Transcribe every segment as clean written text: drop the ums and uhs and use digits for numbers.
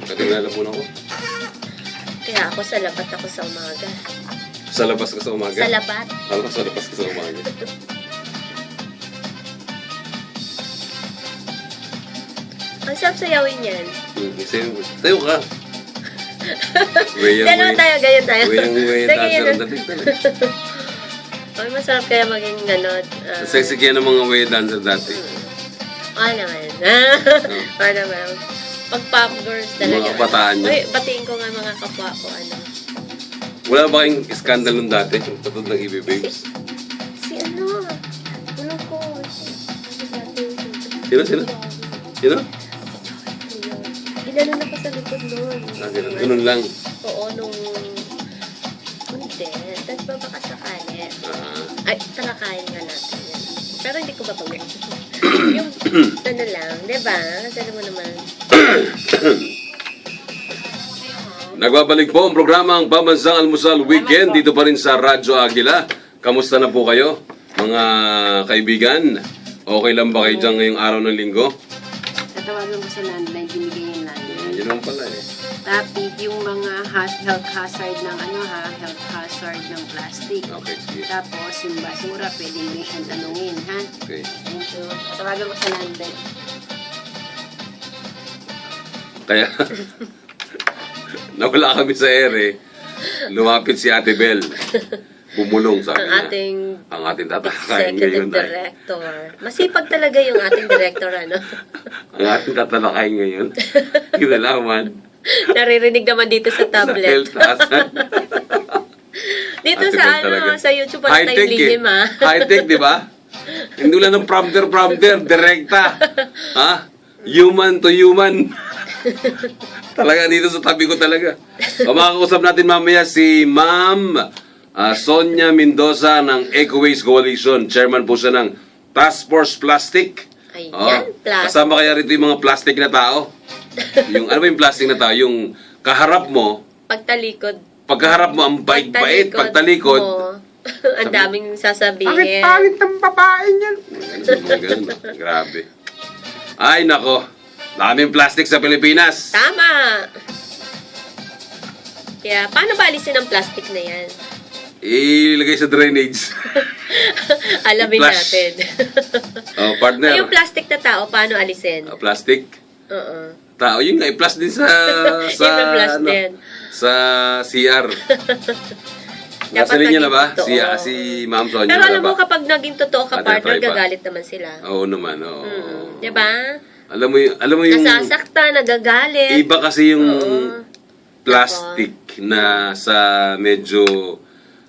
Katingala po na ako. Kaya ako sa labat ako sa umaga. Sa labas ka sa umaga? Sa labat. Ako sa labas ka sa umaga. Ang sarap sayawin yan. Tayo ka. Dalawa tayo, ganyan tayo. Way dancer. Ay, masarap kaya maging ganun. Sexy kaya ng mga way dancer dati. Naman. Naman. Pag pop girls talaga. Mga kabataan niya. Uy, batiin ko nga mga kapwa ko, Wala ba kayong skandal nung dati? Patod ng EB Babes? Si ano ko? Sino? Inanon ako sa likod nun. Ganun lang. Oo, hindi. Tapos ba baka sakali? Ay, talakayin nga natin yan. Pero hindi ko babagay. Yung, lang, diba? Kasi alam mo naman. Nagbabalik po ang programang Pambansang Almusal Weekend dito pa rin sa Radyo Agila. Kamusta na po kayo, mga kaibigan? Okay lang ba kayo dyan ngayong araw ng linggo? Tatawagan ko sa landline, binigay yung landline. Yun naman pala eh. Tapos yung mga health hazard ng health hazard ng plastic. Okay, sige. Tapos yung basura, pwede mo siyang tanungin, ha? Okay. Thank you. Tatawagan ko sa landline. Kaya, nawala kami sa ere, lumapit si Ate Bel. Bumulong, sabi niya. Ang ating tatalakayin ngayon. Executive Director. Masipag talaga yung ating director, ano? Ang ating tatalakayin ngayon. Kinalaman. Naririnig naman dito sa tablet. Dito Ate sa Bel talaga. sa YouTube pa tayo linim, ha? High-tech, di ba? Hindi lang ng prompter, direkta. Ha? Human to human. Talaga dito sa tabi ko talaga. Makakausap natin mamaya si Ma'am Sonia Mendoza ng Eco Waste Coalition. Chairman po siya ng Task Force Plastic. Ayan, plastic. Kasama kaya rito yung mga plastic na tao? Yung, ano ba yung plastic na tao? Yung kaharap mo, Pagtalikod. pagkaharap mo, ang bait-bait. Pagtalikod, ang daming sasabihin. pangit ng babae niyan. Ganun. Grabe. Ay, nako. Daming plastic sa Pilipinas. Tama! Kaya, paano ba alisin ang plastic na yan? Ilagay sa drainage. Alamin Flush. natin. Partner. Ay, yung plastic na tao, paano alisin? Plastic. Oo. Tao, yun nga, i-plus din sa I-plus din. sa CR. Nasa Dapat linya na ba? naging totoo. Si Ma'am Sonia. Pero alam ba? mo, kapag naging totoo ka, Ate, partner, try ba? gagalit naman sila. Oo naman, oo. Diba? Alam mo yung Nasasakta, nagagalit. iba kasi yung Oo. plastic na sa medyo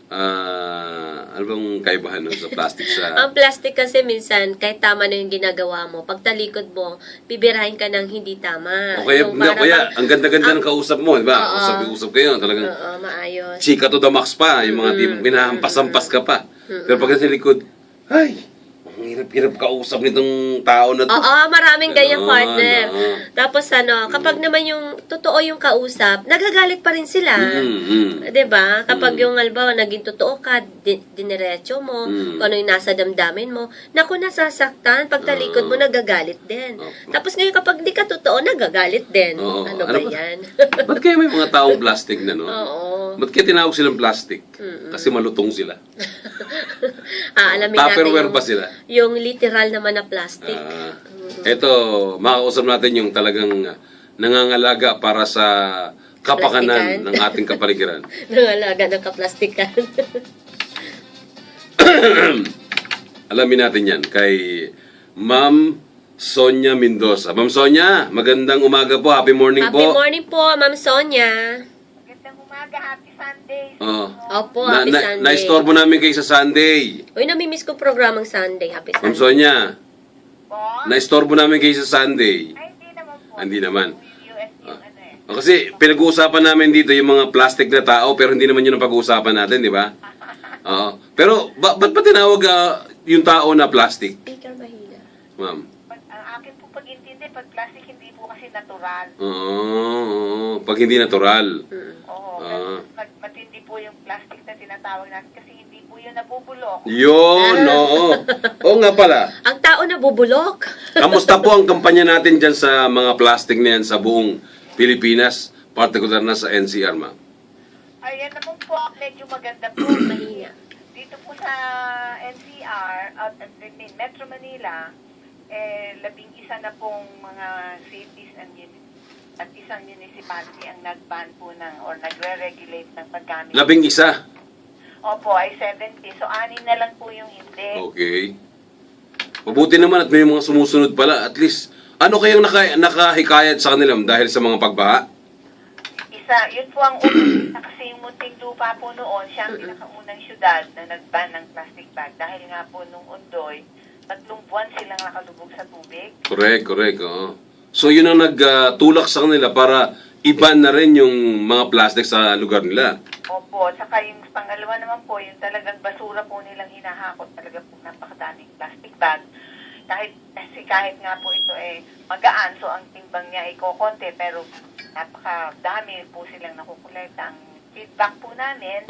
ano bang kaibahan nun sa plastic sa Ang plastic kasi minsan, kahit tama na yung ginagawa mo, pag talikod mo, bibirahin ka ng hindi tama. o kaya, Yung para kaya bang- ang ganda-ganda ng kausap mo, di ba? Oo. Usap kayo, talagang Oo, maayos. chika to the max pa, yung mga pinahampas-hampas ka pa. Pero pag sa likod, ay, ang hirap-hirap kausap nitong tao na to. Oo, maraming ganyang Ganon, partner. oo. Tapos kapag naman yung totoo yung kausap, nagagalit pa rin sila. 'Di ba? Kapag yung halimbawa naging totoo ka, diniretso mo, kung ano yung nasa damdamin mo, naku, nasasaktan, pag talikod mo nagagalit din. Tapos ngayon kapag di ka totoo, nagagalit din. Oo. Ano ba yan? Ba't kaya may mga taong plastic na, no? Oo. Ba't kaya tinawag silang plastic? Kasi malutong sila. Alamin natin Tupperware pa sila. yung literal naman na plastic. Ito, makakausap natin yung talagang nangangalaga para sa kapakanan Plastikan. ng ating kapaligiran. Nangalaga ng kaplastikan. Alamin natin yan kay Ma'am Sonia Mendoza. Ma'am Sonia, magandang umaga po. Happy morning po. Happy morning po, Ma'am Sonia. Magandang umaga, happy Sunday. Opo, happy Sunday. Na-istorbo namin kayo sa Sunday. Uy, namimiss ko programang Sunday. Happy Ma'am Sunday. Sonia, Po? na-istorbo namin kayo sa Sunday. Ay, hindi naman po. Hindi naman. US yung ano eh. Kasi pinag-uusapan namin dito yung mga plastic na tao pero hindi naman yun ang pag-uusapan natin, di ba? Oo. Pero ba't ba tinawag yung tao na plastic, Speaker mahina. ma'am? Ang akin po pag-intindi, pag plastic hindi po kasi natural. Oo. Pag hindi natural. Oo, Ah. matindi po yung plastic na tinatawag natin kasi hindi po yung nabubulok. Yun, oo. Oo nga pala. Ang tao na bubulok. Kamusta po ang kampanya natin dyan sa mga plastic na yan sa buong Pilipinas, particular na sa NCR, ma'am? Ayan naman po, medyo maganda po. Mahina. Dito po sa NCR, Metro Manila, 11 na pong mga cities at isang municipality ang nag-ban po or nagre-regulate ng paggamit. 11. Opo, ay 70. So, 6 na lang po yung hindi. Okay. Mabuti naman at may mga sumusunod pala. At least, ano kayang nakahikayat sa kanila dahil sa mga pagbaha? Yun po ang una kasi yung Muntinlupa po noon, siya ang pinakaunang syudad na nag-ban ng plastic bag dahil nga po nung Ondoy, 3 buwan silang nakalubog sa tubig. Correct. Oo. So, yun ang nagtulak sa kanila para iban na rin yung mga plastic sa lugar nila. Opo, saka yung pangalawa naman po, yung talagang basura po nilang hinahakot, talaga po napakadaming plastic bag. Kahit nga po ito magaan, so ang timbang niya ay kokonti, pero napakadami po silang nakukolekta. Ang feedback po namin,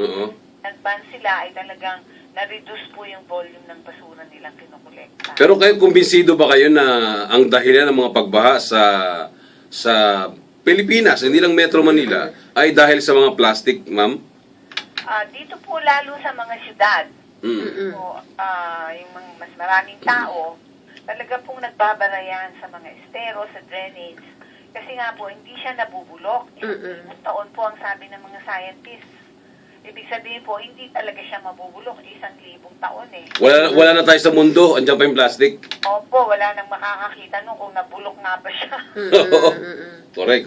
nag-ban sila ay talagang na-reduce po yung volume ng basura nilang kinukolekta. Pero kayo, kumbinsido ba kayo na ang dahilan ng mga pagbaha sa Pilipinas, hindi lang Metro Manila, ay dahil sa mga plastic, ma'am? Dito po lalo sa mga syudad, so, yung mga mas maraming tao, talaga pong nagbabarayan sa mga estero, sa drainage. Kasi nga po, hindi siya nabubulok. Isang taon po ang sabi ng mga scientists. Ibig sabihin po, hindi talaga siya mabubulok. 1,000 taon eh. Wala na tayo sa mundo, andyan pa yung plastic. Opo, wala nang makakakita nung kung nabulok nga ba siya. Correct.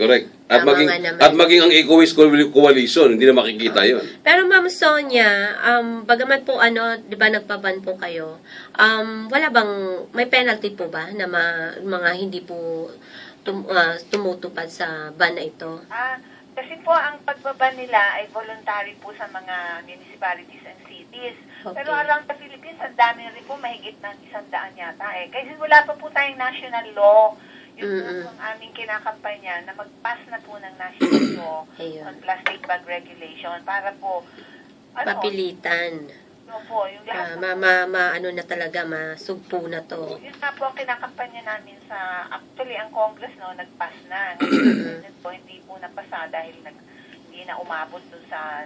Tama nga naman. At maging ang Eco-Waste Coalition, hindi na makikita yon. Pero Ma'am Sonia, bagamat po di ba nagpaban po kayo, wala bang, may penalty po ba na mga hindi po tumutupad sa ban na ito? Kasi po ang pagbaban nila ay voluntary po sa mga municipalities and cities. Okay. Pero around the Philippines, ang dami rin po, mahigit ng 100 yata eh. Kasi wala pa po tayong national law. Yun po ang aming kinakampanya na mag-pass na po ng national law on plastic bag regulation para po Papilitan. po, yung lahat Na talaga, masugpo na to. yun nga po ang kinakampanya namin actually ang Congress nag-pass na. Ngayon po hindi po napasa dahil hindi na umabot dun sa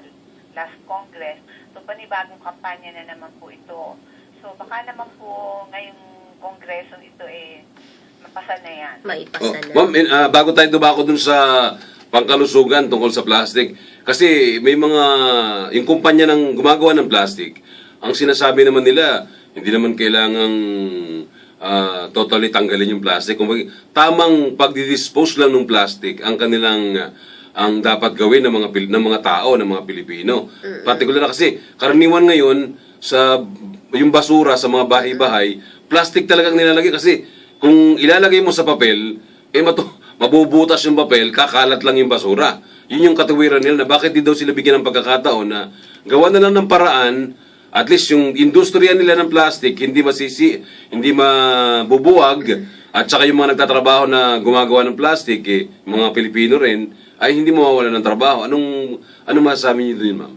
last Congress. So panibagong kampanya na naman po ito. So baka naman po ngayong Kongreso ito mapasa na yan. Maipasa na. Ma'am, bago tayo dumako dun sa pangkalusugan tungkol sa plastic, kasi may yung kumpanya ng gumagawa ng plastic, ang sinasabi naman nila, hindi naman kailangang totally tanggalin yung plastic. Kung tamang pagdi-dispose lang ng plastic ang kanilang ang dapat gawin ng mga tao, ng mga Pilipino. Particular na kasi karaniwan ngayon sa yung basura sa mga bahay-bahay, plastic talagang nilalagay kasi kung ilalagay mo sa papel, mabubutas yung papel, kakalat lang yung basura. Yun yung katuwiran nila na bakit di daw sila bigyan ng pagkakataon na gawa na lang ng paraan. At least yung industriya nila ng plastic, hindi mabubuwag, at saka yung mga nagtatrabaho na gumagawa ng plastic, mga Pilipino rin, ay hindi mawawala ng trabaho. Anong masasabi niyo doon, ma'am?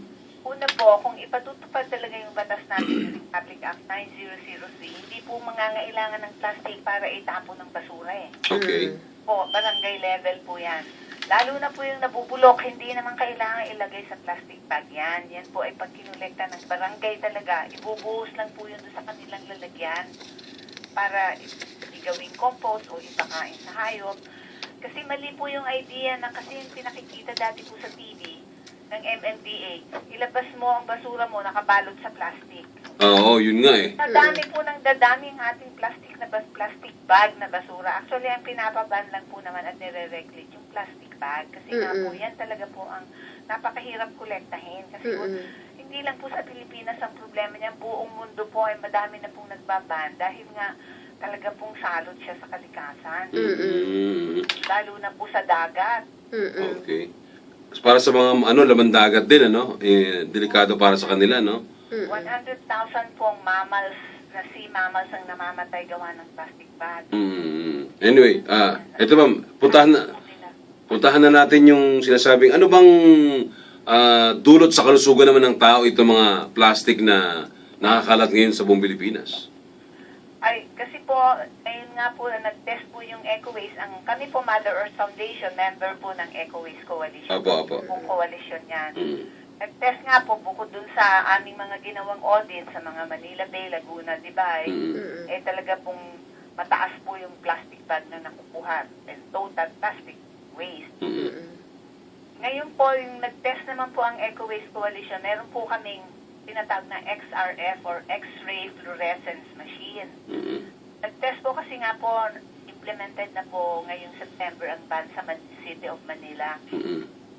Una po, kung ipatutupad talaga yung batas natin yung Republic Act 9003, hindi po mangangailangan ng plastic para itapon ng basura Okay. Po, barangay level po yan. Lalo na po yung nabubulok, hindi naman kailangan ilagay sa plastic bag yan. Yan po ay pag kinulekta ng barangay talaga, ibubuhos lang po yun sa kanilang lalagyan para igawing compost o ipakain sa hayop. Kasi mali po yung idea na kasi yung pinakikita dati po sa TV ng MMDA, ilabas mo ang basura mo nakabalot sa plastic. Oo, yun nga Dadami po ng dadami ang ating plastic bag na basura. Actually, ang pinapaban lang po naman at nire-regulate yung plastic bag. Kasi nga po, yan talaga po ang napakahirap kolektahin. Kasi po, hindi lang po sa Pilipinas ang problema niya. Buong mundo po ay madami na pong nagbaban dahil nga talaga pong salot siya sa kalikasan. Lalo na po sa dagat. Okay. Para sa mga laman dagat din, delikado para sa kanila, no? 100,000 pong sea mammals ang namamatay gawa ng plastic bag. Anyway, ito ma'am, puntahan na natin yung sinasabing, ano bang dulot sa kalusugan naman ng tao itong mga plastic na nakakalat ngayon sa buong Pilipinas? Ay, kasi po, ayun nga po, nag-test po yung EcoWaste. Kami po, Mother Earth Foundation, member po ng EcoWaste Coalition. Apo. Yung coalition yan. Mm. Nag-test nga po, bukod dun sa aming mga ginawang audit sa mga Manila Bay, Laguna, Dibay, eh talaga pong mataas po yung plastic bag na nakukuha. And total plastic waste. Ngayon po, yung nag-test naman po ang EcoWaste Coalition, meron po kaming tinatawag na XRF or X-ray fluorescence machine. Nag-test po kasi nga po, implemented na po ngayong September ang ban sa City of Manila.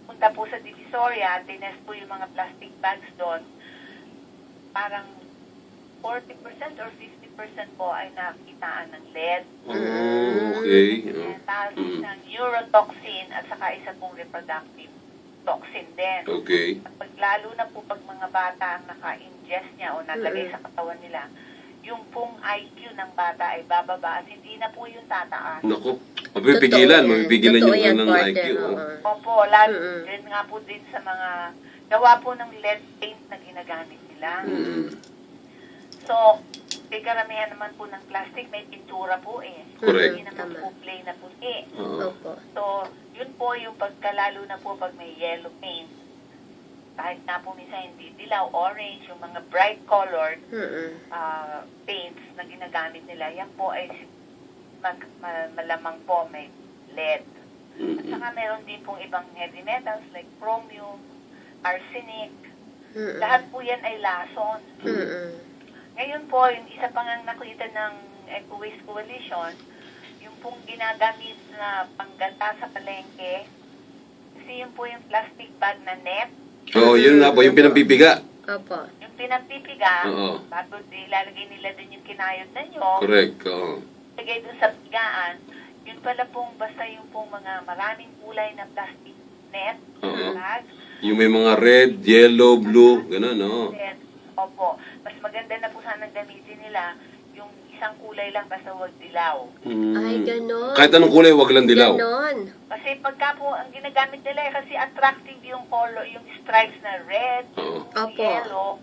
Punta po sa Divisoria, tinest po yung mga plastic bags doon. Parang 40% or 50% po ay nakitaan ng lead. Okay. Tapos ng neurotoxin at saka isa pong reproductive toxin din. Okay. Lalo na po pag mga bata ang naka-ingest niya o nalagay sa katawan nila, yung pong IQ ng bata ay bababa at hindi na po yung tataas. Naku, mapipigilan Totoo yung yan, ng partner, IQ. oo. Opo, lalo din nga po din sa mga gawa po ng lead paint na ginagamit nila. So, karamihan naman po ng plastic, may pintura po eh. Correct. Hindi naman po plain na puti. Opo. So, yun po yung pagkalalo na po pag may yellow paint. Kahit na po minsan hindi dilaw, orange, yung mga bright colored paints na ginagamit nila, yan po ay malamang po may lead. At saka meron din pong ibang heavy metals like chromium, arsenic. Lahat po yan ay lason. Ngayon po, yung isa pang ang nakita ng EcoWaste Coalition, yung pong ginagamit na panggata sa palengke, kasi yun po yung plastic bag na net. Oo, yun nga po, yung pinampipiga. Opo. Yung pinampipiga, Oo. bago ilalagay nila dun yung kinayod na nyo, Correct, oo. lagay dun sa pigaan, yun pala pong basta yung pong mga maraming kulay na plastic net, Oo. bag, Yung may mga red, yellow, blue, gano'n, no? net. Opo, mas maganda na po sanang gamitin nila yung isang kulay lang basta huwag dilaw. Ay, ganon. Kahit anong kulay, wag lang dilaw. Ganon. Kasi pagka po ang ginagamit nila eh, kasi attractive yung color, yung stripes na red, Oo. Opo. yellow,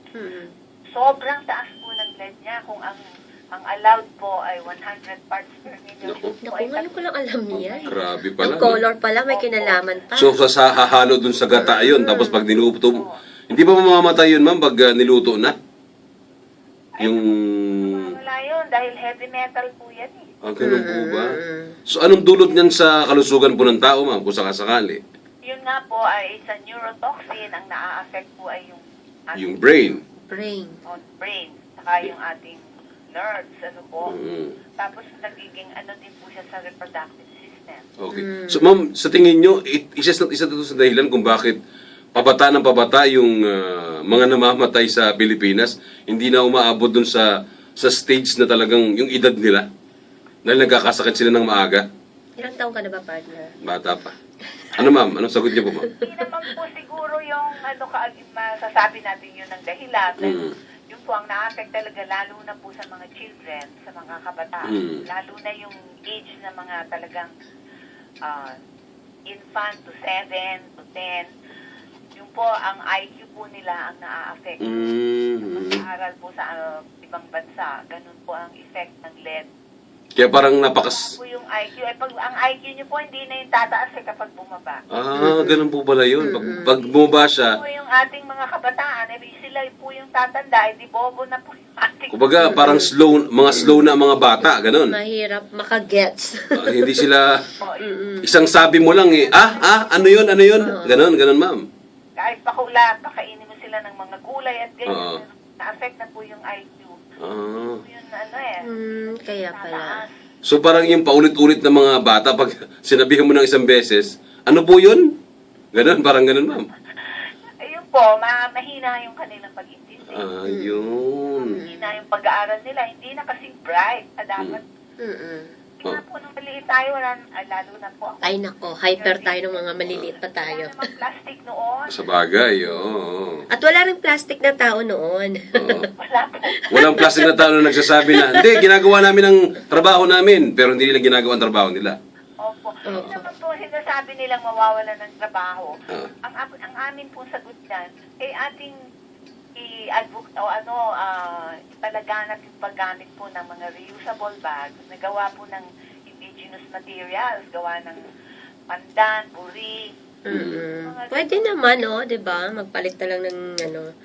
sobrang taas po ng lead niya kung ang allowed po ay 100 parts per million. Naku. Naku, ngayon ko lang alam niya. Grabe Ang pala. color pala, may kinalaman pa. So, hahalo dun sa gata yun, tapos pag niluto mo, hindi ba mamamatay yun, ma'am, pag niluto na? Yung... Wala yun, dahil heavy metal po yan eh. ganun po ba? So, anong dulot niyan sa kalusugan po ng tao, ma'am, kung sakasakali? Yun nga po ay sa neurotoxin, ang naa-affect po ay yung Yung brain. Brain. brain, saka yung ating nerves, ano po. Tapos nagiging ano din po siya sa reproductive system. Okay. So, ma'am, sa tingin nyo, isa ito sa dahilan kung bakit pabata ng pabata yung mga namamatay sa Pilipinas, hindi na umaabot dun sa stage na talagang yung edad nila. Dahil nagkakasakit sila ng maaga. Ilang taong ka na ba, partner? Bata pa. Ano, ma'am? Anong sagot niyo po, ma'am? Hindi naman po siguro yung masasabi natin yun ng dahilan. Yun po ang na-affect talaga lalo na po sa mga children, sa mga kabataan. Lalo na yung age na mga talagang infant to 7 to 10. Yung po, ang IQ po nila ang na-affect. Pag-aaral po sa ibang bansa, ganun po ang effect ng lead. Kaya parang napakas... Po yung IQ. Pag ang IQ nyo po, hindi na yung tataas kapag bumaba. ganun po pala yun. Pag bumaba siya, Po yung ating mga kabataan, sila po yung tatanda, di bobo na po yung ating... kumbaga parang slow na mga bata, ganun. Mahirap makagets. Hindi sila... Isang sabi mo lang ano yun? Ganun, ma'am. Kahit pakainin mo sila ng mga gulay at ganyan, na-affect na po yung IQ. Yun Kaya pala. So parang yung paulit-ulit na mga bata, pag sinabihan mo ng isang beses, ano po yun? Ganun, parang ganun, ma'am. Ayun po, mahina yung kanilang pag-intindi. Yun. Mahina yung pag-aaral nila, hindi na kasing bright. Dapat, hindi na po nung maliit tayo, lalo na po ako. Ay nako, hyper tayo ng mga maliliit pa tayo. Wala namang plastic noon. Sa bagay, oo. At wala rin plastic na tao noon. Wala po. Walang plastic na tao na nagsasabi na, hindi, ginagawa namin ang trabaho namin, pero hindi nila ginagawa ang trabaho nila. Opo. Oo. Hindi naman po sinasabi nilang mawawalan ng trabaho. Oo. Ang amin pong sagot yan, ating ipalaganap yung paggamit po ng mga reusable bags na gawa po ng indigenous materials, gawa ng pandan, buri. Pwede naman, di ba? Magpalit na lang ng,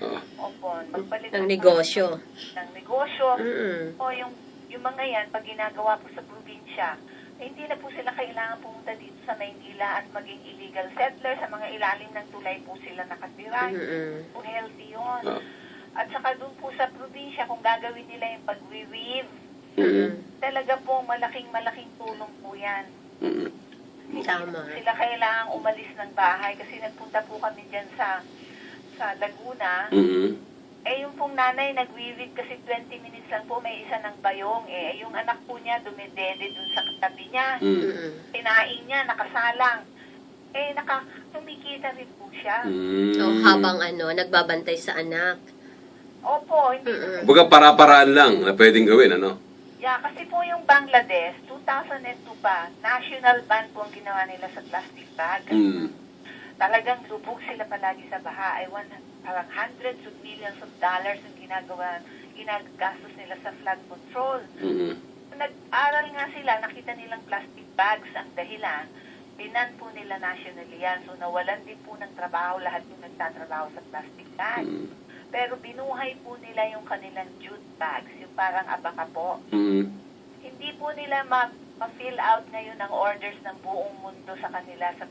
Oo. Opo, magpalit ng negosyo. ng negosyo. Mm-mm. O yung mga yan, pag ginagawa po sa probinsya, hindi na po sila kailangan pumunta dito sa Maynila at maging illegal settler. Sa mga ilalim ng tulay po sila nakatira. Po healthy yun. Oo. At saka doon po sa probinsya, kung gagawin nila yung pag-weave, talaga po malaking tulong po yan. Mm-mm. Tama. Sila kailangang umalis ng bahay kasi nagpunta po kami dyan sa Laguna. Mm-mm. Yung pong nanay nag-weave kasi 20 minutes lang po may isa ng bayong. Yung anak po niya dumidede dun sa katabi niya. Kinain niya, nakasalang. Tumikita rin po siya. So, habang nagbabantay sa anak. Opo, hindi. Baga para-paraan lang na pwedeng gawin, ano? Yeah, kasi po yung Bangladesh, 2002 pa, national ban po ang ginawa nila sa plastic bag. Talagang lubog sila palagi sa baha. Parang hundreds of millions of dollars ang ginagastos nila sa flood control. Nag-aral nga sila, nakita nilang plastic bags ang dahilan. Binan po nila nationally yan. So nawalan din po ng trabaho lahat yung nagtatrabaho sa plastic bag. Pero binuhay po nila yung kanilang jute bags, yung parang abaka po. Hindi po nila ma-fill out ngayon ang orders ng buong mundo sa kanila ng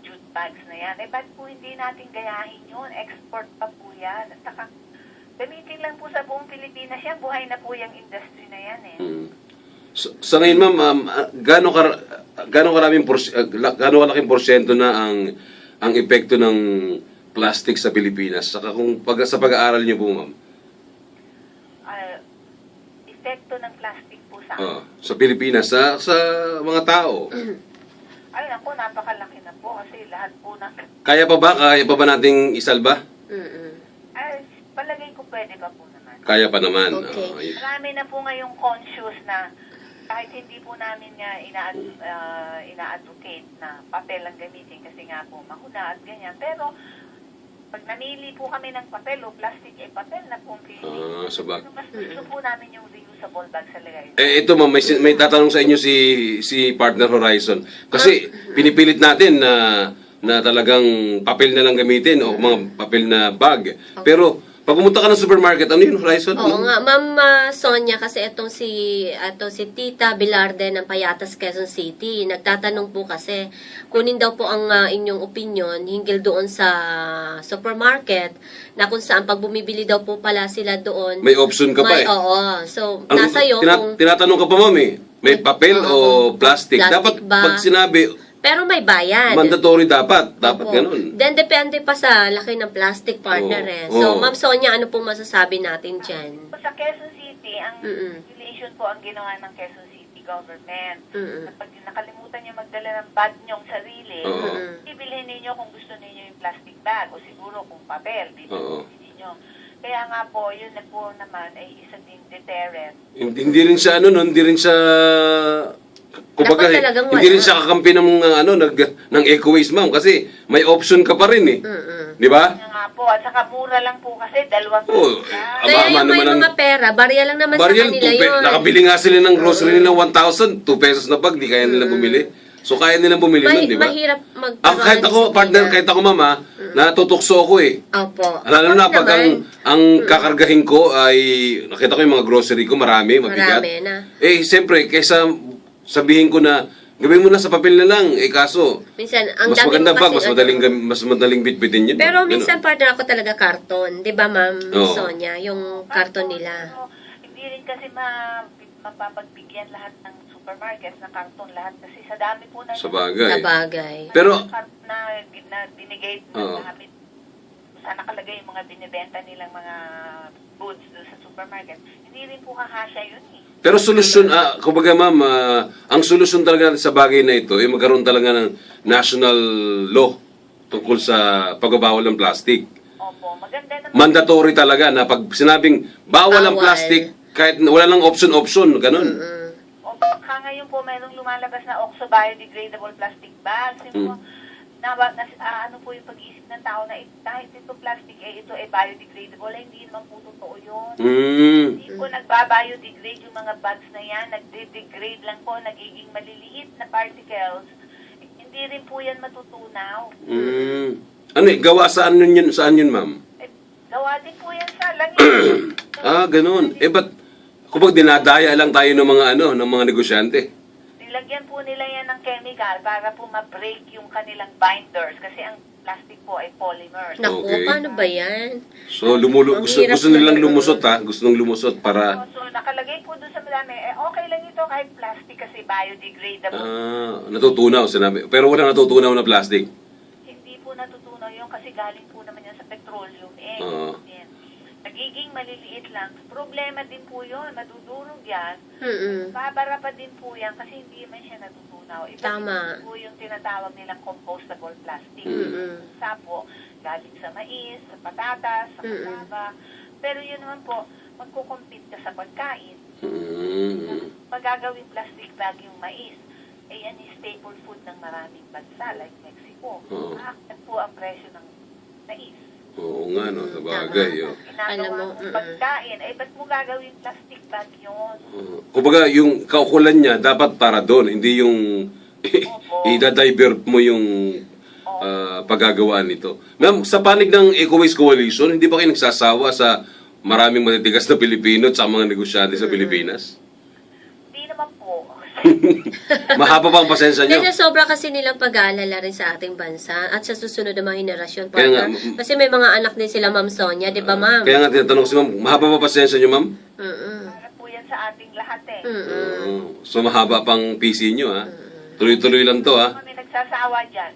jute bags na yan. Ba't po hindi natin gayahin yun? Export pa po yan. At saka, gamitin lang po sa buong Pilipinas yan. Buhay na po yung industry na yan Sa ngayon, ma'am, gaano kalaking porsyento na ang epekto ng plastic sa Pilipinas? Saka sa pag-aaral niyo po, ma'am? Epekto ng plastic po sa Sa Pilipinas, sa mga tao. Ay, naku, napakalaki na po kasi lahat po ng... Kaya pa ba nating isalba? Ay, palagay ko pwede pa po naman. Kaya pa naman. Okay. Marami na po ngayong conscious na kahit hindi po namin nga ina-advocate na papel ang gamitin kasi nga po mahuna at ganyan. Pero pag namili po kami ng papel o plastic, papel na po ang pili. Sabag. Mas gusto po namin yung reusable bag sa lagay. Ito ma'am, may tatanong sa inyo si Partner Horizon. Kasi pinipilit natin na talagang papel na lang gamitin o mga papel na bag. Pero pag pumunta ka ng supermarket, ano yun, Horizon? Oo nga, Ma'am Sonia, kasi itong si Tita Bilarde ng Payatas, Quezon City, nagtatanong po kasi, kunin daw po ang inyong opinion hinggil doon sa supermarket, na kung saan pag bumibili daw po pala sila doon. May option ka pa Oo, so nasa iyo kung... Tinatanong ka pa, ma'am may papel o plastic. Dapat ba? pag sinabi... Pero may bayad. Mandatory dapat ganun. Then, depende pa sa laki ng plastic partner So, Ma'am Sonia, ano pong masasabi natin dyan? Sa Quezon City, ang regulation po ang ginawa ng Quezon City government. Pag nakalimutan niyo magdala ng bag niyong sarili, bibilhin ninyo kung gusto ninyo yung plastic bag o siguro kung papel, bibilhin ninyo. Kaya nga po, yun na po naman ay isa ding deterrent. Hindi rin siya hindi rin siya kumbaga, hindi rin siya kakampi ng ng eco waste, ma'am, kasi may option ka pa rin Di ba? Kaya nga po, at saka mura lang po kasi, 2 Kaya yung may mga pera, barya lang naman sa kanila yun. Nakabili nga sila ng grocery nila 1,000, 2 pesos na bag, di kaya nila bumili. So, kaya nilang bumili nun, di ba? Mahirap magpagawa. Kahit ako, mama, natutokso ako Opo. Lalo na pag ang kakargahin ko ay, nakita ko yung mga grocery ko, marami, mabigat. Marami na. Siyempre, kaysa sabihin ko na, gawin mo na sa papel na lang, kaso, minsan, ang mas dami maganda mo bag, kasi, mas madaling bitbitin yun. Pero minsan partner ako talaga karton, di ba ma'am Oo. Sonia, yung karton nila. Hindi rin kasi mapapagbigyan lahat ng supermarkets na karton lahat kasi sa dami po na Sa bagay. Pero, na binigay na gamit saan nakalagay yung mga binibenta nilang mga goods doon sa supermarket. Hindi rin po kakasya yun Pero solusyon, kumbaga ma'am, ang solusyon talaga sa bagay na ito ay magkaroon talaga ng national law tungkol sa pagbabawal ng plastic. Opo, maganda naman. Mandatory talaga na pag sinabing bawal ang plastic, kahit wala lang option, ganun. Opo, ngayon yung po mayroong lumalabas na oxo biodegradable plastic bags. Yung po, ano po yung pag-iisip ng tao na kahit ito plastic, ito biodegradable, hindi naman po totoo yun. Hindi po nagbabiodigrade yung mga bags na yan, nagde-degrade lang po, nagiging maliliit na particles. Hindi rin po yan matutunaw. Ano gawa saan yun, ma'am? Gawa din po yan sa langit. Ganun. Ba't, kumbaga dinadaya lang tayo ng mga negosyante? Nilagyan po nila yan ng chemical para po ma-break yung kanilang binders kasi ang plastic po ay polymers. Naku, Okay. paano ba yan? So, gusto nilang lumusot, ha? Gusto nilang lumusot para... So, nakalagay po doon sa marami, okay lang ito kahit plastic kasi biodegradable. Natutunaw, sinabi. Pero walang natutunaw na plastic. Hindi po natutunaw yun kasi galing po naman yan sa petroleum. Yan. Nagiging maliliit lang. Problema din po yun. Madudurog yan. Babara pa din po yan kasi hindi man siya natutunaw. Iba Tama. din po yung tinatawag nilang compostable plastic. Sa po, galing sa mais, sa patatas, sa kasaba. Pero yun naman po, magkukompete ka sa pagkain. Magagawing plastic bag yung mais. Yan yung staple food ng maraming bansa like Mexico. Aakit po ang presyo ng mais. Oo nga, no? Sa bagay, oh. Alam mo, Ginagawa mong pagkain, ba't mo gagawin plastic bag yun? Kumbaga, yung kaukulan niya, dapat para doon. Hindi yung i-divert mo yung paggagawa nito. Ma'am, sa panig ng Eco Waste Coalition, hindi ba kayo nagsasawa sa maraming matitigas na Pilipino at sa mga negosyante sa Pilipinas? Hindi naman po. Mahaba pa ang pasensya nyo. Dahil sobra kasi nilang pag-aalala rin sa ating bansa at sa susunod na mga henerasyon. Kaya nga, Kasi may mga anak din sila, Ma'am Sonia, di ba, Ma'am? Kaya nga tinatanong ko si ma'am, mahaba pa pasensya nyo, ma'am? Para po yan sa ating lahat So mahaba pang PC nyo, ha? Tuloy-tuloy lang to, ha? Kami nagsasawa dyan.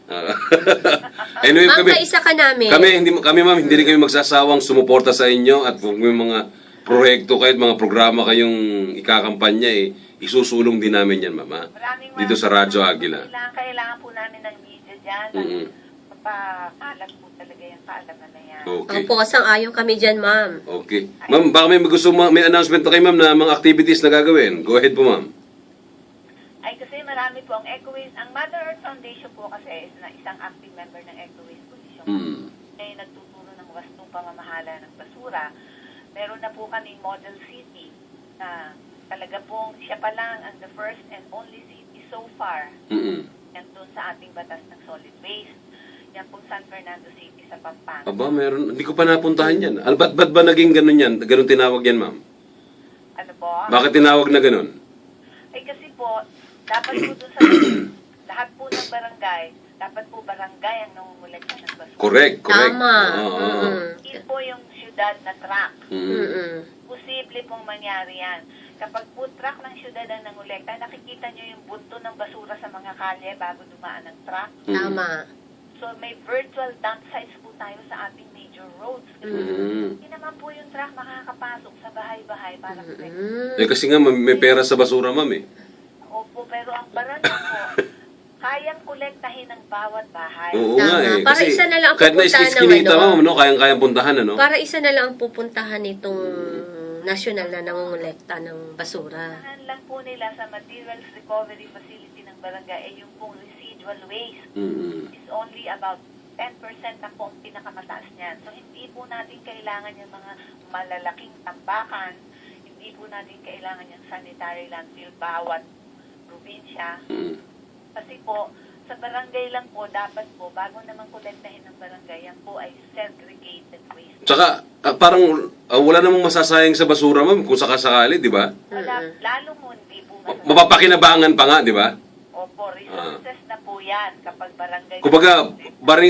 Anyway, Ma'am, kaisa ka namin. Kami ma'am, hindi rin kami magsasawang sumuporta sa inyo at kung may mga proyekto kayo at mga programa kayong ikakampanya, isusulong din namin yan, ma'am, ha? Maraming Dito sa Radyo Agila. Kailangan po namin ng media dyan. Papakalat po talaga yung kaalaman na yan. Okay. Opo, sang-ayon kami dyan, Ma'am. Okay. Ma'am, baka may gusto may announcement na kayo, ma'am, na mga activities na gagawin. Go ahead po, ma'am. Ay kasi marami po ang Eco Waste. Ang Mother Earth Foundation po kasi is na isang active member ng Eco Waste Coalition. Ay nagtuturo ng wastong pamamahala ng basura. Meron na po kaming model city na talaga pong siya pa lang ang the first and only city so far. Yan doon sa ating batas ng solid waste. Yan pong San Fernando City sa Pampanga. Aba, meron. Hindi ko pa napuntahan yan. Ba't ba naging ganun yan? Ganun tinawag yan, ma'am? Ano po? Bakit tinawag na ganun? Ay kasi po, dapat po doon sa lahat po ng barangay, dapat po barangay ang nangungulekta ng basura. Correct. Tama. Hindi po yung syudad na truck. Posible pong mangyari yan. Kapag food truck ng syudad ang nangulekta, nakikita nyo yung bunto ng basura sa mga kalye bago dumaan ng truck. Tama. So may virtual dump sites po tayo sa ating major roads. Hindi naman po yung truck makakapasok sa bahay-bahay para Kasi nga, may pera sa basura, ma'am, eh. Opo, pero ang barangay po, kayang kolektahin ng bawat bahay. Oo Tama. nga, eh. Para Kasi isa na lang ang kahit na pupuntahan ng iskinita, ano. ma'am, no? Kayang puntahan, ano? Para isa na lang ang pupuntahan itong national na nangungulekta ng basura. Saan lang po nila sa materials recovery facility ng barangay ay yung pong residual waste is only about 10% na po ang pinakamataas niyan. So, hindi po natin kailangan yung mga malalaking tambakan, hindi po natin kailangan yung sanitary landfill bawat probinsya. Kasi po, sa barangay lang po, dapat po, bago naman kolektahin ng barangay, yan po ay segregated waste. Tsaka, parang wala namang masasayang sa basura, ma'am, kung sakasakali, di ba? Lalo mo hindi po Mapapakinabangan pa nga, di ba? Opo, resources na po yan kapag barangay. Kumbaga,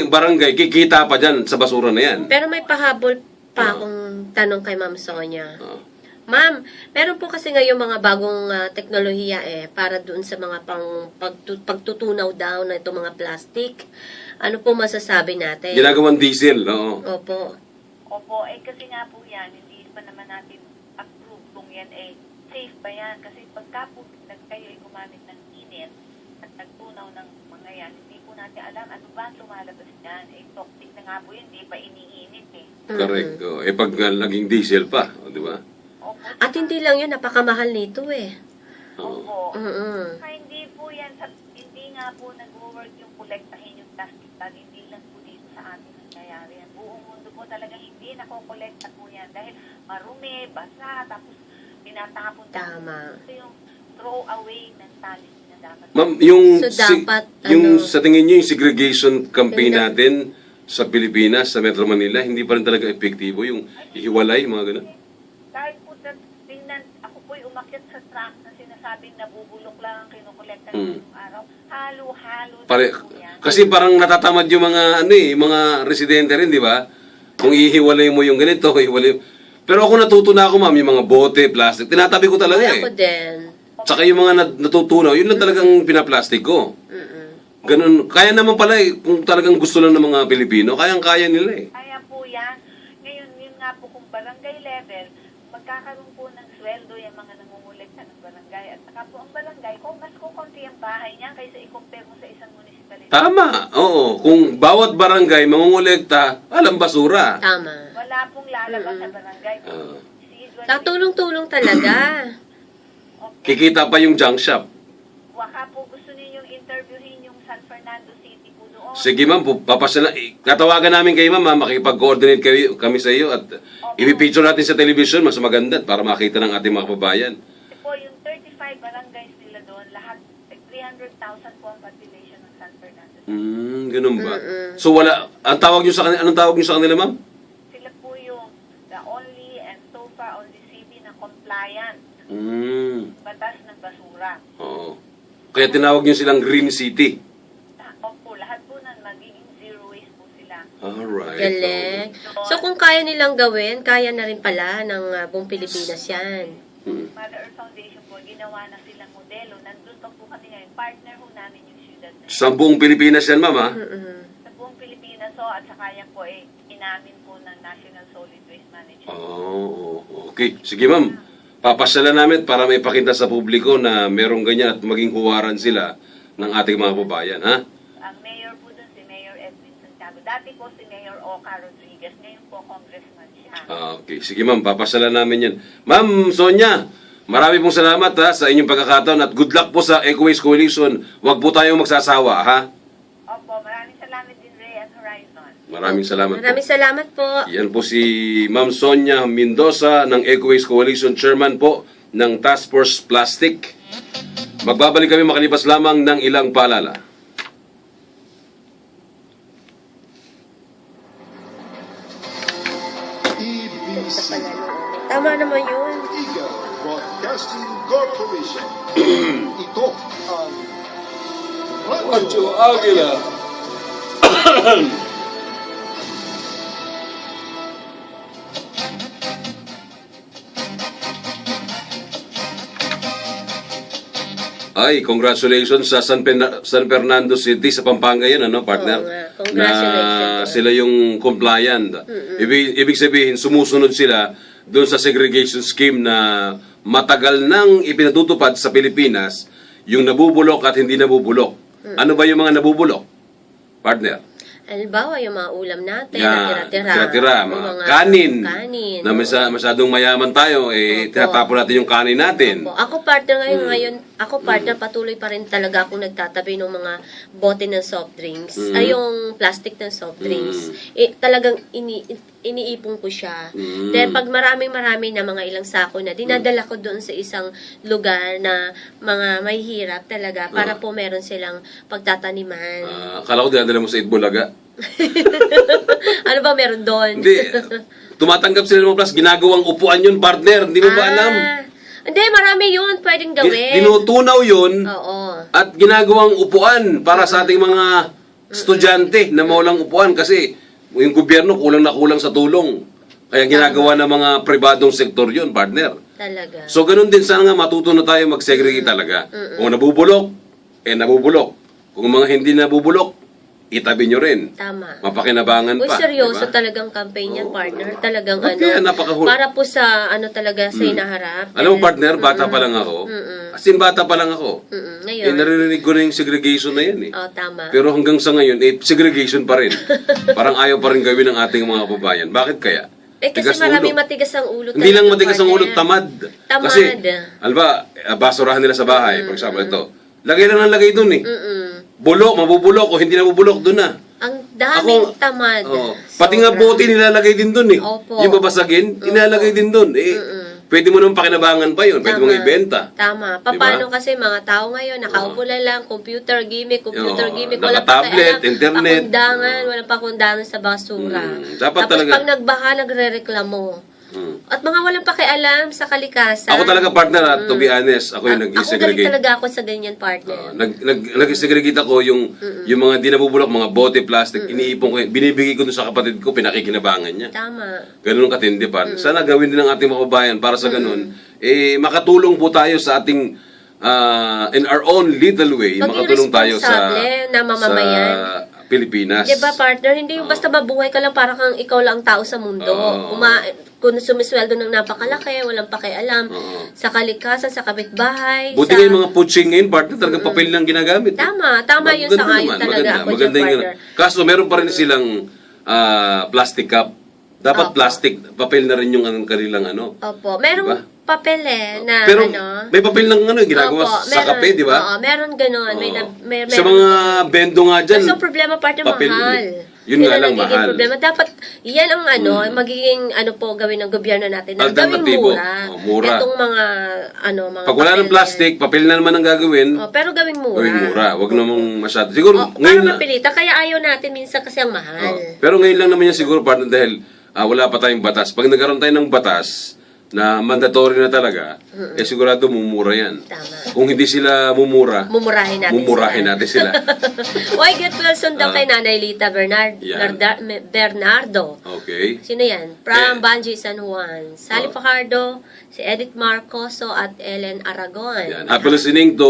barangay, kikita pa dyan sa basura na yan. Pero may pahabol pa akong tanong kay Ma'am Sonia. Ma'am, meron po kasi ngayon mga bagong teknolohiya para doon sa mga pagtutunaw daw na itong mga plastic. Ano po masasabi natin? Ginagawang diesel, oo. Opo. Opo, kasi nga po yan, hindi pa naman natin approve kung yan safe ba yan. Kasi pagka po kayo ay gumamit ng init at nagtunaw ng mga yan, hindi po natin alam ano ba ang lumalabas yan. Toxic na nga po yun, hindi pa iniinit Correct. Pag naging diesel pa, di ba? At hindi lang yun, napakamahal nito . Opo. Mm-mm. Hindi po yan, hindi nga po nag-work yung kolektahin yung plastic bag, hindi lang po dito sa atin nangyayari yan. Buong mundo po talaga hindi nakokolekta po yan dahil marumi, basa, tapos tinatapon. Tama. Ito yung throw away mentality na dapat. Ma'am, yung, So, dapat, yung ano, sa tingin niyo yung segregation campaign Tingnan. natin sa Pilipinas, sa Metro Manila, hindi pa rin talaga epektibo yung ihiwalay, mga ganun? Kahit po tingnan, ako po'y umakyat sa truck na sinasabing nabubulok lang ang kinukolekta ng araw. Halo-halo na po yan. Kasi parang natatamad yung mga mga residente rin, di ba? Kung ihiwalay mo yung ganito, ihiwalay. Pero ako natuto na ako, ma'am, yung mga bote, plastic, tinatabi ko talaga Ako din. Tsaka yung mga natutunaw, yun lang talagang pinaplastic ko. Ganun, kaya naman pala kung talagang gusto lang ng mga Pilipino, kayang-kaya nila eh. Kaya po yan. Ngayon, yun nga po kung barangay level, magkakaroon po ng sweldo yung mga nangungulekta ng barangay. At saka po ang barangay, kung mas kukunti ang bahay niya kaysa i-compare mo sa isang municipality. Tama, oo. Kung bawat barangay mangungulekta, alam basura. Tama. Wala pong lalabas sa barangay. Tatulong-tulong talaga. Kikita pa yung junk shop. Baka po gusto ninyong interviewin yung San Fernando City po doon. Sige ma'am, papasala. Tatawagan namin kayo ma'am, makipag-coordinate kami sa iyo at ipipicture natin sa television, mas maganda para makita ng ating mga kababayan. Kasi po yung 35 barangays nila doon, lahat 300,000 po ang population ng San Fernando City. Ganun ba? So wala, ang tawag niyo sa kanila, anong tawag niyo sa kanila ma'am? Sila po yung the only and so far only city na compliant batas ng basura. Oo. Kaya tinawag niyo silang Green City. Opo, lahat po nun magiging zero waste po sila. Alright. Galing. So, kung kaya nilang gawin, kaya na rin pala ng buong Pilipinas yan. Mother Earth Foundation po, ginawa na silang modelo. Nandun pa po kami ngayon. Partner ho namin yung syudad na Sa buong Pilipinas yan ma'am ha? sa buong Pilipinas ho, at saka yan po inamin po ng National Solid Waste Management. Okay. Sige ma'am. Papasala namin para may pakita sa publiko na merong ganyan at maging huwaran sila ng ating mga kababayan, ha? Ang mayor po dun, si Mayor Edwin Santiago. Dati po si Mayor Oka Rodriguez. Ngayon po congressman siya. Okay. Sige ma'am, papasala namin yan. Ma'am Sonia, marami pong salamat ha sa inyong pagkakataon at good luck po sa Ecoways Coalition. Huwag po tayong magsasawa, ha? Opo, maraming salamat din Ray and Horizon. Maraming salamat po. Maraming salamat po. Yan po si Ma'am Sonia Mendoza ng Ecoways Coalition, Chairman po ng Task Force Plastic. Magbabalik kami makalipas lamang ng ilang paalala. EBC, Tama naman yun. Eagle Broadcasting Corporation. Ito ang Radyo Aguila. Ay, congratulations sa San Fernando City sa Pampanga yan, ano, partner? Oo nga. Congratulations. Na sila yung compliant. Ibig sabihin, sumusunod sila doon sa segregation scheme na matagal nang ipinatutupad sa Pilipinas, yung nabubulok at hindi nabubulok. Ano ba yung mga nabubulok, partner? Halimbawa, yung mga ulam natin, Yan, na tira-tira. tira-tira, Yung mga kanin, kanin. na masyadong mayaman tayo, tinatapon natin yung kanin natin. Opo. Ako partner ngayon, ako partner patuloy pa rin talaga akong nagtatabi ng mga bote ng soft drinks. Ay, yung plastic ng soft drinks. Talagang iniipon ko siya. Then pag marami na mga ilang sako na, dinadala ko doon sa isang lugar na mga may hirap talaga para po meron silang pagtataniman. Akala ko dinadala mo sa Itbulaga. Ano ba meron doon? Hindi. Tumatanggap sila ng mga plus. Ginagawang upuan yun, partner. Hindi mo ba alam? Hindi, marami yun pwedeng gawin. Tinutunaw yun Oo. at ginagawang upuan para sa ating mga estudyante na mawalang upuan kasi yung gobyerno kulang na kulang sa tulong. Kaya ginagawa ng mga pribadong sektor yun, partner. Talaga. So, ganun din sana nga matuto na tayo mag-segregate talaga. Kung nabubulok, nabubulok. Kung mga hindi nabubulok, itabi nyo rin. Tama. Mapakinabangan Uy, pa. seryoso diba? talagang campaign yan, partner. Talagang Ba't kaya para po sa talaga sa inaharap. Alam mo, partner, bata pa lang ako. As in, bata pa lang ako. Ngayon. Naririnig ko na yung segregation na yan eh. Oh, tama. Pero hanggang sa ngayon, segregation pa rin. Parang ayaw pa rin gawin ng ating mga kababayan. Bakit kaya? Kasi tigas maraming ulo. matigas ang ulo. Hindi lang talaga, matigas ang ulo, partner. tamad. Tamad. Kasi, alba, basurahan nila sa bahay, for example, ito. Lagay lang ng lagay dun eh. Bulok, mabubulok, o hindi nabubulok, dun na. Ang daming tamad. Oo. Pati nga Sobra. bote nilalagay din dun eh. Opo. Yung babasagin, nilalagay din dun. Pwede mo naman pakinabangan pa yun. Pwede mo Tama. ibenta. Tama. Diba? Paano kasi mga tao ngayon, nakaupo na lang, computer gimmick, Oo. walang Naka-tablet, pakialam, internet. pakundangan, walang pakundangan sa basura. Dapat Tapos talaga. pag nagbaha, nagre-reklamo. At mga walang pakialam sa kalikasan. Ako talaga partner, at to be honest, ako yung Ako galing nag-segregate. talaga ako sa ganyan, partner. Nag-segregate ako yung mga di nabubulok, mga bote, plastic, iniipon ko, binibigay ko dun sa kapatid ko, pinakikinabangan niya. Tama. Ganun ang katindi partner. Sana gawin din ng ating mga kababayan para sa ganun. Makatulong po tayo sa ating, in our own little way, Maging makatulong tayo sa responsable na mamamayan. Pilipinas. Diba, partner? Hindi yung basta mabuhay ka lang para kang ikaw lang ang tao sa mundo. Oo. Kung sumisweldo ng napakalaki, walang pakialam sa kalikasan, sa kapitbahay. Buti sa... nga yung mga putsing ngayon, partner, talagang papel lang ginagamit. Tama yun sa ngayon talaga ako dyan, Maganda partner. Kaso meron pa rin silang plastic cup. Dapat Opo. plastic, papel na rin yung kanilang ano. Opo. Merong Diba? papel na Pero ano. may papel ng ginagawa Opo, sa kape, di ba? Oo, meron ganun. Oo. Sa mga bendo nga dyan, So, problema partner, papel mahal. yun. Yun nga lang, nagiging mahal. Problema. Dapat, yan ang magiging po gawin ng gobyerno natin. Na gawing Alternatibo. mura. Mura. Itong mga, mga pag wala ng papel plastic, papel na naman ang gagawin, yan. Pero gawing mura. gawing mura. Huwag namang masyado. Siguro, Para ngayon na, mapilitan. Kaya ayaw natin minsan kasi ang mahal. pero ngayon lang naman yan siguro, partner, dahil wala pa tayong batas. Pag nagkaroon tayo ng batas, na mandatory na talaga, sigurado mumura yan. Tama. Kung hindi sila Mumurahin natin sila. Why get well daw kay Nanay Lita Yan. Bernardo. Okay. Sino yan? From Banji San Juan. Sally Fajardo, si Edith Marcoso at Ellen Aragon. Yan. Happy listening to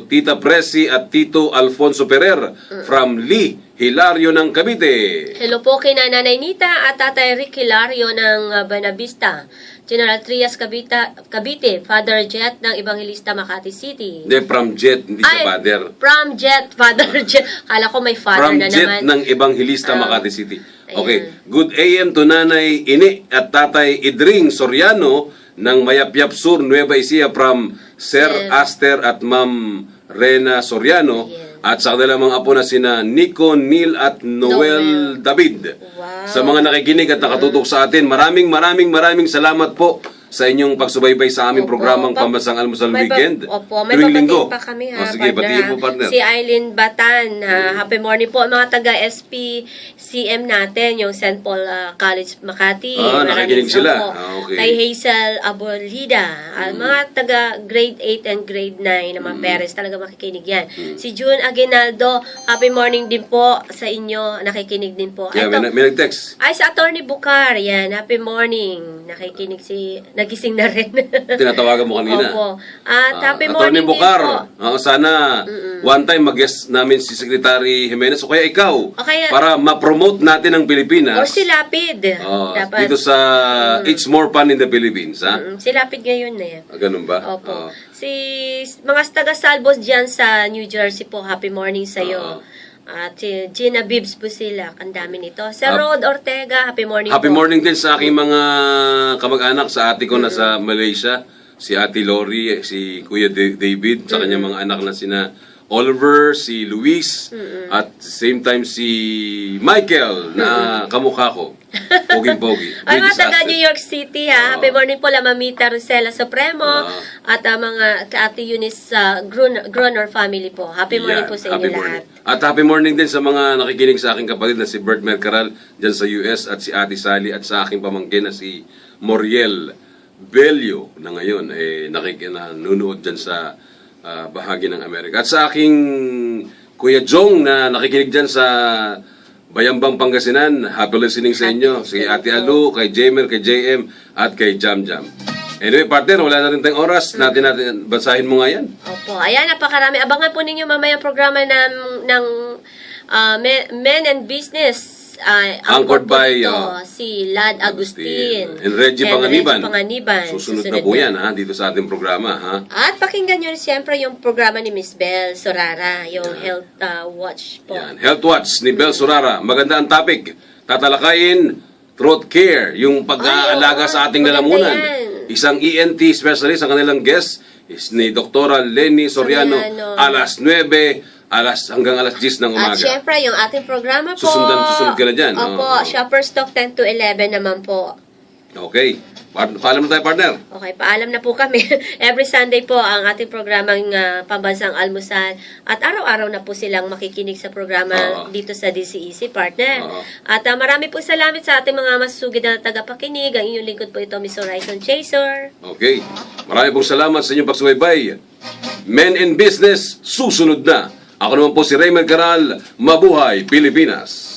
Tita Presi at Tito Alfonso Ferrer from Lee, Hilario ng Cavite. Hello po kay Nanay Nita at Tatay Rick Hilario ng Buenavista. General Trias Cavite, Father Jet ng Evangelista Makati City. Hindi, from Jet, hindi sa father. From Jet, Father Jet. Kala ko may father From na Jet naman. ng Evangelista Makati City. Okay. Ayan. Good AM to Nanay Ini at Tatay Idring Soriano ng Mayapyap Sur, Nueva Ecija from Sir Aster at Ma'am Rena Soriano. Ayan. At sa kanilang mga apo na sina Nico, Neil at Noel David. Wow. Sa mga nakikinig at nakatutok sa atin, maraming salamat po sa inyong pagsubaybay sa aming Opo. programang Pambansang Almusal May Weekend. May tuwing babatiin linggo. pa kami ha, Sige, batiin mo, partner. Si Eileen Batan, happy morning po mga taga SPCM natin, yung St. Paul College Makati. Maraming nakikinig sila. po. Okay. Kay Hazel Abolida, mga taga grade 8 and grade 9 na mga parents, talaga makikinig yan. Si June Aguinaldo, happy morning din po sa inyo, nakikinig din po. Yeah, Ito, may nag-text. ay, sa Attorney Bucar, yan, happy morning. Nakikinig nagising na rin. Tinatawagan mo kanina. Opo. At happy Attorney morning Bucar. din po. Sana one time mag-guest namin si Secretary Jimenez o kaya ikaw O kaya- para ma-promote natin ang Pilipinas. Or si Lapid. Dapat. Dito sa It's More Fun in the Philippines, ha? Si Lapid ngayon na yan. Ganun ba? Opo. Si mga taga-Salvos dyan sa New Jersey po, happy morning sa'yo. At si Gina Bibbs po sila, ang dami nito. Sa Rod Ortega, happy morning Happy po. morning din sa aking mga kamag-anak, sa ate ko na sa Malaysia, si Ate Lori, si Kuya David, sa kanyang mga anak na sina Oliver, si Luis, at same time si Michael na kamukha ko. Poging-pogi. Ay, mga British taga accent. New York City ha. Happy morning po la Mamita Rosela Supremo at mga ka-Ate Eunice Gruner family po. Happy morning Yan, po sa happy inyo morning. lahat. At happy morning din sa mga nakikinig sa aking kapatid na si Bert Mercaral dyan sa US at si Ate Sally at sa aking pamangkin na si Moriel Bello na ngayon nanonood dyan sa bahagi ng Amerika. At sa aking Kuya Jong na nakikinig dyan sa Bayambang Pangasinan, happy listening sa inyo. Si Ate Alu, kay Jamer, kay JM, at kay Jam Jam. Anyway, partner, wala na rin tayong oras. Natin, basahin mo nga yan. Opo. Ayan, napakarami. Abangan po ninyo mamaya programa ng Men and Business. Anchored by, si Lad Agustin. And Reggie Panganiban. Panganiban. Susunod na po yan, ha, dito sa ating programa, ha. At pakinggan nyo rin siyempre yung programa ni Miss Bell Sorara, yung Health Watch po. Yan. Health Watch ni Bel Surara. Maganda ang topic. Tatalakayin throat care, yung pag-aalaga Ay, oo, sa ating maganda lalamunan. yan. Isang ENT specialist, ang kanilang guest is ni Dr. Lenny Soriano, Soriano. alas 9, hanggang alas 10 ng umaga. At syempre, yung ating programa po. Susunod ka na dyan. Opo, Oo. Shopper's Talk 10 to 11 naman po. Okay. Paalam na tayo, partner. Okay, paalam na po kami. Every Sunday po ang ating programang Pambansang Almusal. At araw-araw na po silang makikinig sa programa Oo. dito sa DCEC, partner. Oo. At marami po salamat sa ating mga masusugid na tagapakinig. Ang inyong lingkod po ito, Miss Horizon Chaser. Okay. Marami pong salamat sa inyong pagsubaybay. Men in Business, susunod na. Ako naman po si Raymond Caral. Mabuhay, Pilipinas!